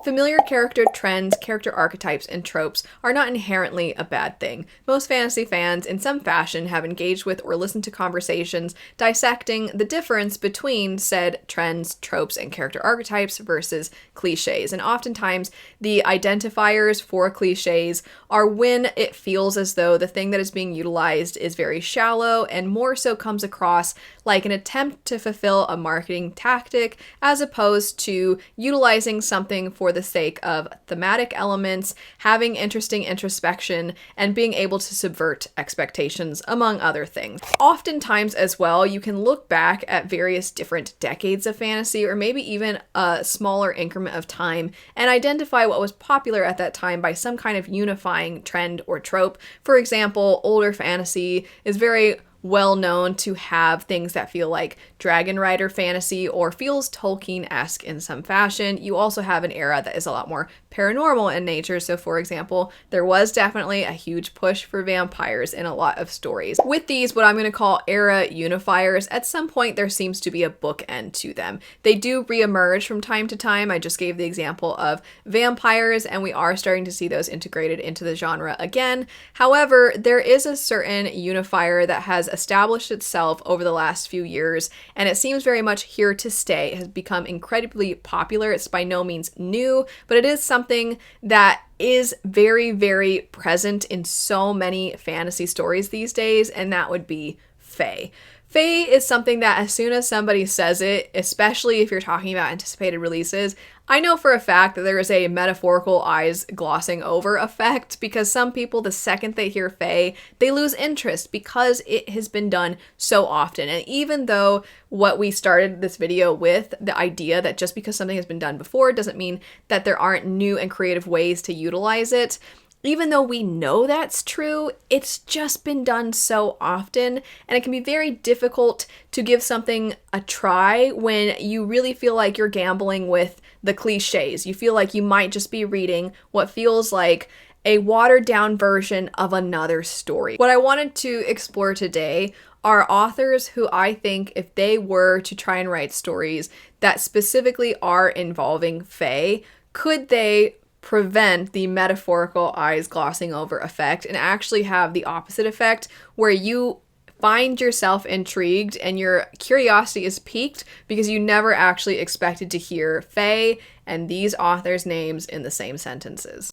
Familiar character trends, character archetypes, and tropes are not inherently a bad thing. Most fantasy fans, in some fashion, have engaged with or listened to conversations dissecting the difference between said trends, tropes, and character archetypes versus cliches. And oftentimes, the identifiers for cliches are when it feels as though the thing that is being utilized is very shallow and more so comes across like an attempt to fulfill a marketing tactic as opposed to utilizing something for the sake of thematic elements, having interesting introspection, and being able to subvert expectations, among other things. Oftentimes as well, you can look back at various different decades of fantasy, or maybe even a smaller increment of time, and identify what was popular at that time by some kind of unifying trend or trope. For example, older fantasy is very well known to have things that feel like Dragon Rider fantasy or feels Tolkien-esque in some fashion. You also have an era that is a lot more paranormal in nature. So for example, there was definitely a huge push for vampires in a lot of stories. With these, what I'm going to call era unifiers, at some point there seems to be a bookend to them. They do reemerge from time to time. I just gave the example of vampires, and we are starting to see those integrated into the genre again. However, there is a certain unifier that has established itself over the last few years, and it seems very much here to stay. It has become incredibly popular. It's by no means new, but it is something that is very, very present in so many fantasy stories these days, and that would be fae. Fae is something that as soon as somebody says it, especially if you're talking about anticipated releases, I know for a fact that there is a metaphorical eyes glossing over effect, because some people, the second they hear fae, they lose interest because it has been done so often. And even though what we started this video with, the idea that just because something has been done before doesn't mean that there aren't new and creative ways to utilize it, even though we know that's true, it's just been done so often, and it can be very difficult to give something a try when you really feel like you're gambling with the cliches. You feel like you might just be reading what feels like a watered down version of another story. What I wanted to explore today are authors who I think, if they were to try and write stories that specifically are involving fae, could they prevent the metaphorical eyes glossing over effect and actually have the opposite effect, where you find yourself intrigued and your curiosity is piqued because you never actually expected to hear fae and these authors' names in the same sentences.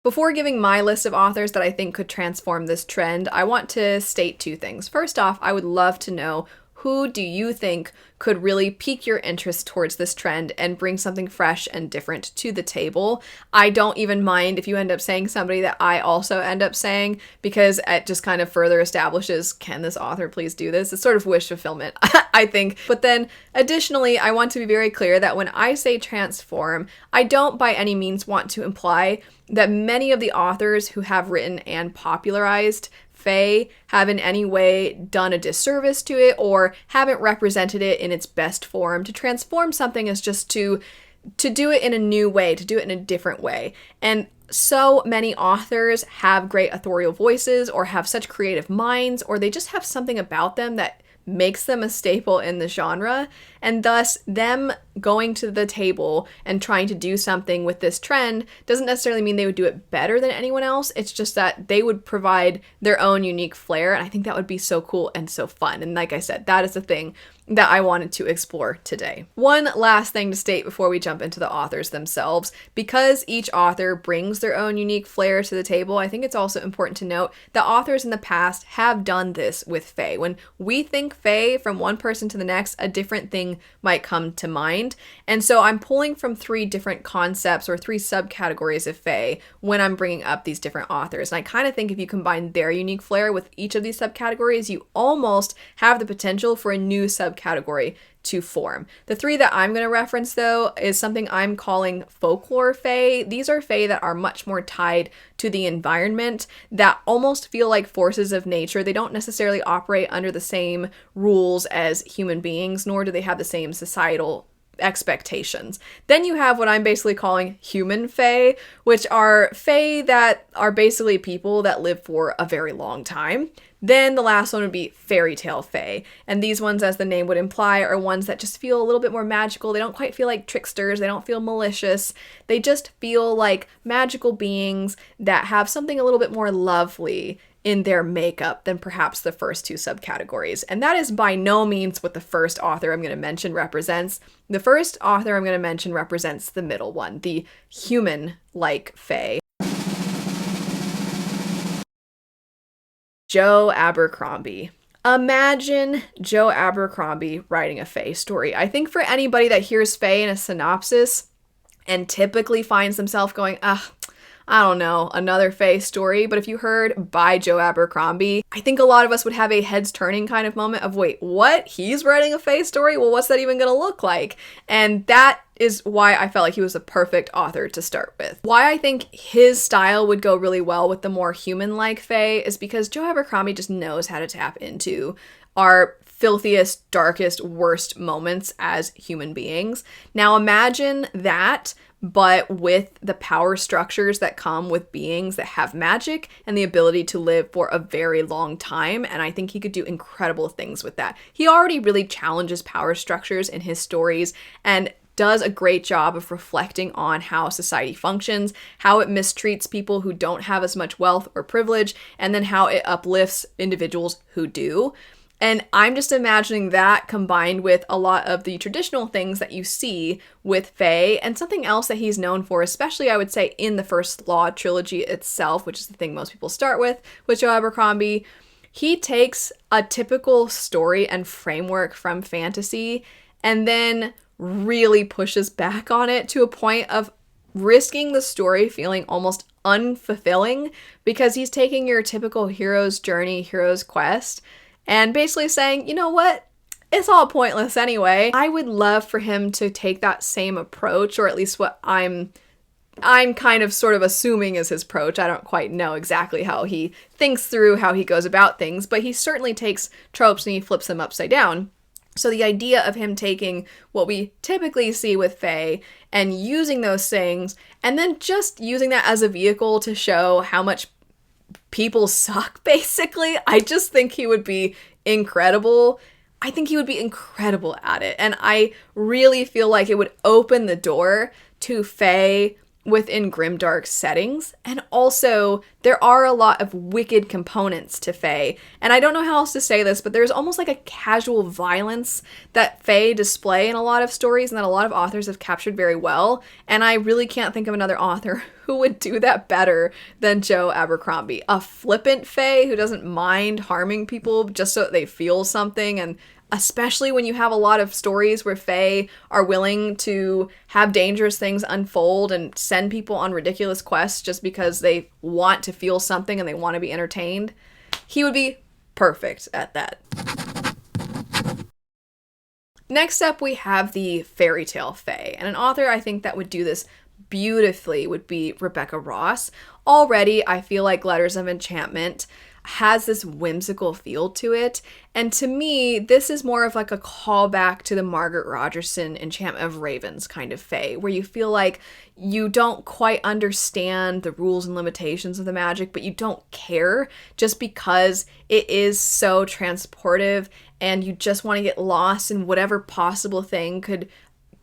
Before giving my list of authors that I think could transform this trend, I want to state two things. First off, I would love to know, who do you think could really pique your interest towards this trend and bring something fresh and different to the table? I don't even mind if you end up saying somebody that I also end up saying, because it just kind of further establishes, can this author please do this? It's sort of wish fulfillment, I think. But then additionally, I want to be very clear that when I say transform, I don't by any means want to imply that many of the authors who have written and popularized fae have in any way done a disservice to it or haven't represented it in its best form. To transform something is just to do it in a new way, to do it in a different way. And so many authors have great authorial voices or have such creative minds, or they just have something about them that makes them a staple in the genre, and thus them going to the table and trying to do something with this trend doesn't necessarily mean they would do it better than anyone else. It's just that they would provide their own unique flair, and I think that would be so cool and so fun. And like I said, that is the thing that I wanted to explore today. One last thing to state before we jump into the authors themselves. Because each author brings their own unique flair to the table, I think it's also important to note that authors in the past have done this with fae. When we think fae, from one person to the next, a different thing might come to mind. And so I'm pulling from three different concepts or three subcategories of fae when I'm bringing up these different authors. And I kind of think if you combine their unique flair with each of these subcategories, you almost have the potential for a new subcategory to form. The three that I'm going to reference, though, is something I'm calling folklore fae. These are fae that are much more tied to the environment, that almost feel like forces of nature. They don't necessarily operate under the same rules as human beings, nor do they have the same societal expectations. Then you have what I'm basically calling human fae, which are fae that are basically people that live for a very long time. Then the last one would be fairy tale fae. And these ones, as the name would imply, are ones that just feel a little bit more magical. They don't quite feel like tricksters. They don't feel malicious. They just feel like magical beings that have something a little bit more lovely in their makeup than perhaps the first two subcategories. And that is by no means what the first author I'm going to mention represents. The first author I'm going to mention represents the middle one, the human-like fae. Joe Abercrombie. Imagine Joe Abercrombie writing a fae story. I think for anybody that hears fae in a synopsis and typically finds themselves going, I don't know, another fae story, but if you heard by Joe Abercrombie, I think a lot of us would have a heads turning kind of moment of, wait, what? He's writing a fae story? Well, what's that even gonna look like? And that is why I felt like he was the perfect author to start with. Why I think his style would go really well with the more human-like fae is because Joe Abercrombie just knows how to tap into our filthiest, darkest, worst moments as human beings. Now imagine that, but with the power structures that come with beings that have magic and the ability to live for a very long time. And I think he could do incredible things with that. He already really challenges power structures in his stories and does a great job of reflecting on how society functions, how it mistreats people who don't have as much wealth or privilege, and then how it uplifts individuals who do. And I'm just imagining that combined with a lot of the traditional things that you see with fae, and something else that he's known for, especially I would say in the First Law trilogy itself, which is the thing most people start with Joe Abercrombie. He takes a typical story and framework from fantasy and then really pushes back on it to a point of risking the story feeling almost unfulfilling, because he's taking your typical hero's journey, hero's quest, and basically saying, you know what? It's all pointless anyway. I would love for him to take that same approach, or at least what I'm kind of sort of assuming is his approach. I don't quite know exactly how he thinks through how he goes about things, but he certainly takes tropes and he flips them upside down. So the idea of him taking what we typically see with fae and using those things, and then just using that as a vehicle to show how much people suck, basically. I just think he would be incredible. I think he would be incredible at it. And I really feel like it would open the door to fae within grimdark settings. And also, there are a lot of wicked components to fae. And I don't know how else to say this, but there's almost like a casual violence that fae display in a lot of stories and that a lot of authors have captured very well. And I really can't think of another author who would do that better than Joe Abercrombie. A flippant fae who doesn't mind harming people just so that they feel something, and especially when you have a lot of stories where fae are willing to have dangerous things unfold and send people on ridiculous quests just because they want to feel something and they want to be entertained. He would be perfect at that. Next up, we have the fairy tale fae, and an author I think that would do this beautifully would be Rebecca Ross. Already, I feel like Letters of Enchantment has this whimsical feel to it, and to me, this is more of like a callback to the Margaret Rogerson Enchantment of Ravens kind of fae, where you feel like you don't quite understand the rules and limitations of the magic, but you don't care just because it is so transportive and you just want to get lost in whatever possible thing could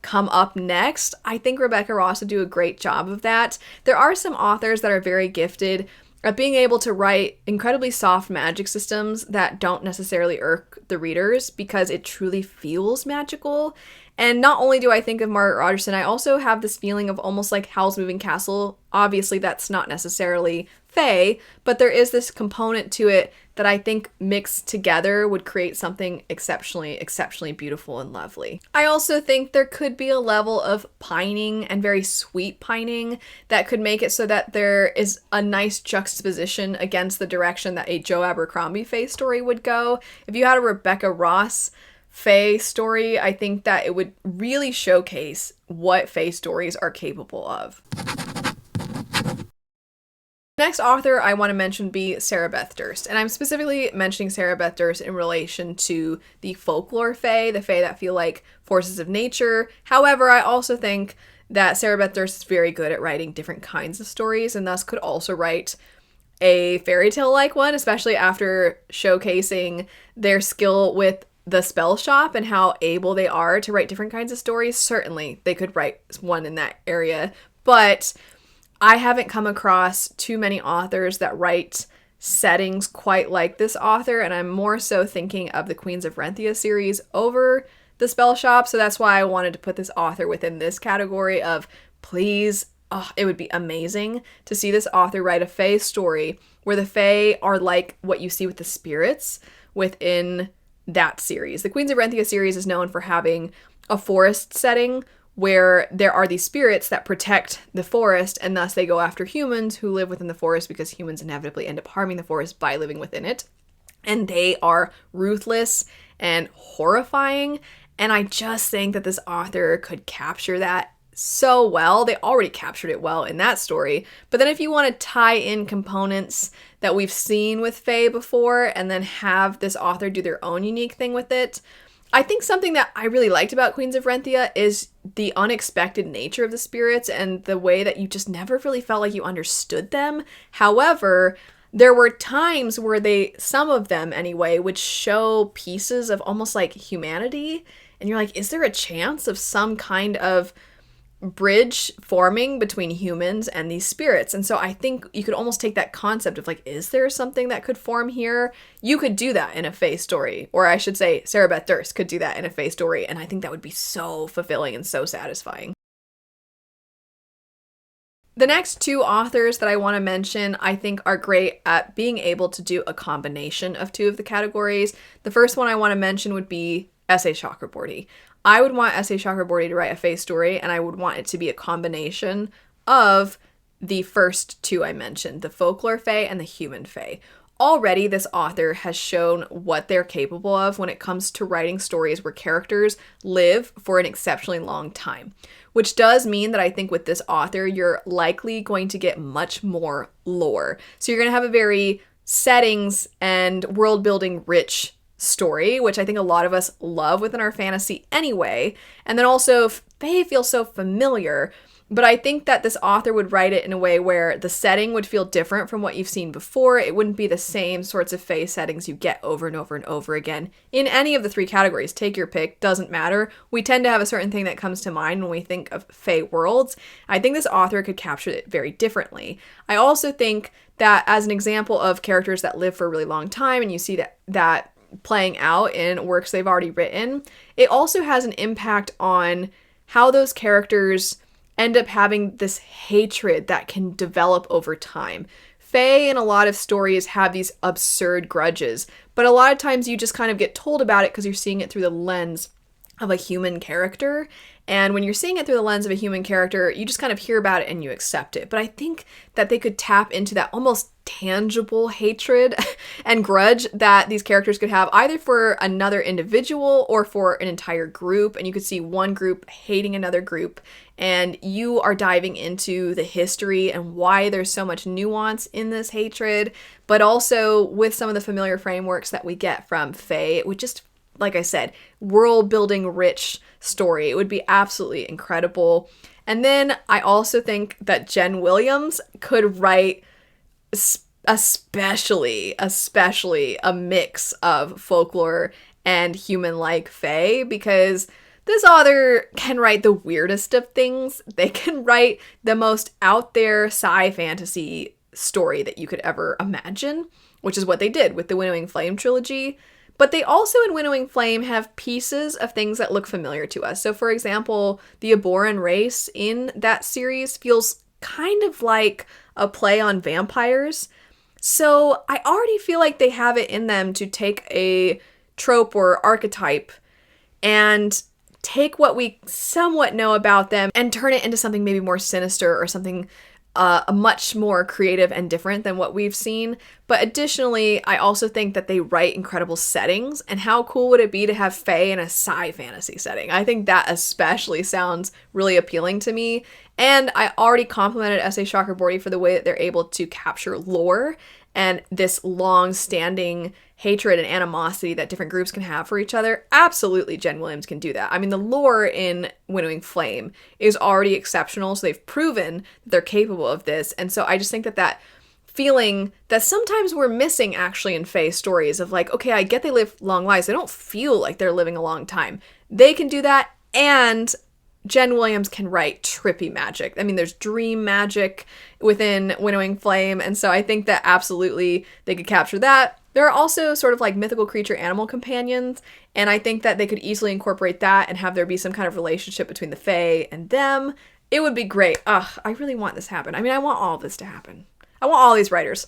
come up next. I think Rebecca Ross would do a great job of that. There are some authors that are very gifted at being able to write incredibly soft magic systems that don't necessarily irk the readers because it truly feels magical. And not only do I think of Margaret Rogerson, I also have this feeling of almost like Howl's Moving Castle. Obviously, that's not necessarily fae, but there is this component to it that I think mixed together would create something exceptionally, exceptionally beautiful and lovely. I also think there could be a level of pining and very sweet pining that could make it so that there is a nice juxtaposition against the direction that a Joe Abercrombie fae story would go. If you had a Rebecca Ross fae story, I think that it would really showcase what fae stories are capable of. Next author I want to mention be Sarah Beth Durst, and I'm specifically mentioning Sarah Beth Durst in relation to the folklore fae, the fae that feel like forces of nature. However, I also think that Sarah Beth Durst is very good at writing different kinds of stories, and thus could also write a fairy tale like one, especially after showcasing their skill with the spell shop and how able they are to write different kinds of stories. Certainly they could write one in that area, but I haven't come across too many authors that write settings quite like this author, and I'm more so thinking of the Queens of Renthia series over the spell shop. So that's why I wanted to put this author within this category of, please, it would be amazing to see this author write a fae story where the fae are like what you see with the spirits within that series. The Queens of Renthia series is known for having a forest setting where there are these spirits that protect the forest, and thus they go after humans who live within the forest because humans inevitably end up harming the forest by living within it. And they are ruthless and horrifying, and I just think that this author could capture that so well. They already captured it well in that story, but then if you want to tie in components that we've seen with fae before and then have this author do their own unique thing with it, I think something that I really liked about Queens of Renthia is the unexpected nature of the spirits and the way that you just never really felt like you understood them. However, there were times where some of them anyway, would show pieces of almost like humanity. And you're like, is there a chance of some kind of bridge forming between humans and these spirits? And so I think you could almost take that concept of like, is there something that could form here? You could do that in a fae story, or I should say Sarah Beth Durst could do that in a fae story, and I think that would be so fulfilling and so satisfying. The next two authors that I want to mention, I think, are great at being able to do a combination of two of the categories. The first one I want to mention would be S.A. Chakraborty. I would want S.A. Chakraborty to write a fae story, and I would want it to be a combination of the first two I mentioned, the folklore fae and the human fae. Already, this author has shown what they're capable of when it comes to writing stories where characters live for an exceptionally long time, which does mean that I think with this author, you're likely going to get much more lore. So you're going to have a very settings and world building rich story, which I think a lot of us love within our fantasy anyway. And then also, fae feels so familiar, but I think that this author would write it in a way where the setting would feel different from what you've seen before. It wouldn't be the same sorts of fae settings you get over and over and over again in any of the three categories. Take your pick, doesn't matter. We tend to have a certain thing that comes to mind when we think of fae worlds. I think this author could capture it very differently. I also think that as an example of characters that live for a really long time, and you see that playing out in works they've already written, it also has an impact on how those characters end up having this hatred that can develop over time. Fae in a lot of stories have these absurd grudges, but a lot of times you just kind of get told about it because you're seeing it through the lens of a human character. And when you're seeing it through the lens of a human character, you just kind of hear about it and you accept it. But I think that they could tap into that almost tangible hatred and grudge that these characters could have either for another individual or for an entire group. And you could see one group hating another group, and you are diving into the history and why there's so much nuance in this hatred, but also with some of the familiar frameworks that we get from fae. It would just, like I said, world building rich story. It would be absolutely incredible. And then I also think that Jen Williams could write especially a mix of folklore and human-like fae, because this author can write the weirdest of things. They can write the most out there sci fantasy story that you could ever imagine, which is what they did with the Winnowing Flame trilogy. But they also, in Winnowing Flame, have pieces of things that look familiar to us. So, for example, the Aboran race in that series feels kind of like a play on vampires. So I already feel like they have it in them to take a trope or archetype and take what we somewhat know about them and turn it into something maybe more sinister or something much more creative and different than what we've seen. But additionally, I also think that they write incredible settings, and how cool would it be to have fae in a sci fantasy setting? I think that especially sounds really appealing to me. And I already complimented S.A. Chakraborty for the way that they're able to capture lore and this long-standing hatred and animosity that different groups can have for each other. Absolutely, Jen Williams can do that. I mean, the lore in Winnowing Flame is already exceptional, so they've proven that they're capable of this. And so I just think that feeling that sometimes we're missing actually in Fae stories of like, okay, I get they live long lives. They don't feel like they're living a long time. They can do that, and Jen Williams can write trippy magic. I mean, there's dream magic within Winnowing Flame, and so I think that absolutely they could capture that. There are also sort of like mythical creature animal companions, and I think that they could easily incorporate that and have there be some kind of relationship between the Fae and them. It would be great. Ugh, I really want this to happen. I mean, I want all this to happen. I want all these writers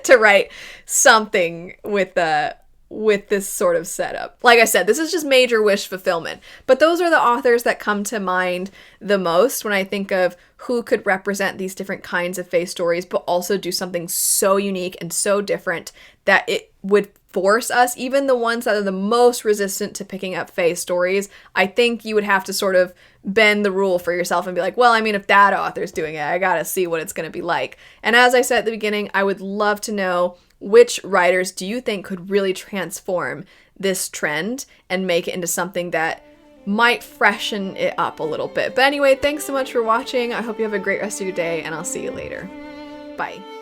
to write something with this sort of setup. Like I said, this is just major wish fulfillment. But those are the authors that come to mind the most when I think of who could represent these different kinds of Fae stories, but also do something so unique and so different that it would force us, even the ones that are the most resistant to picking up Fae stories, I think you would have to sort of bend the rule for yourself and be like, well, I mean, if that author's doing it, I gotta see what it's gonna be like. And as I said at the beginning, I would love to know which writers do you think could really transform this trend and make it into something that might freshen it up a little bit. But anyway, thanks so much for watching. I hope you have a great rest of your day, and I'll see you later. Bye.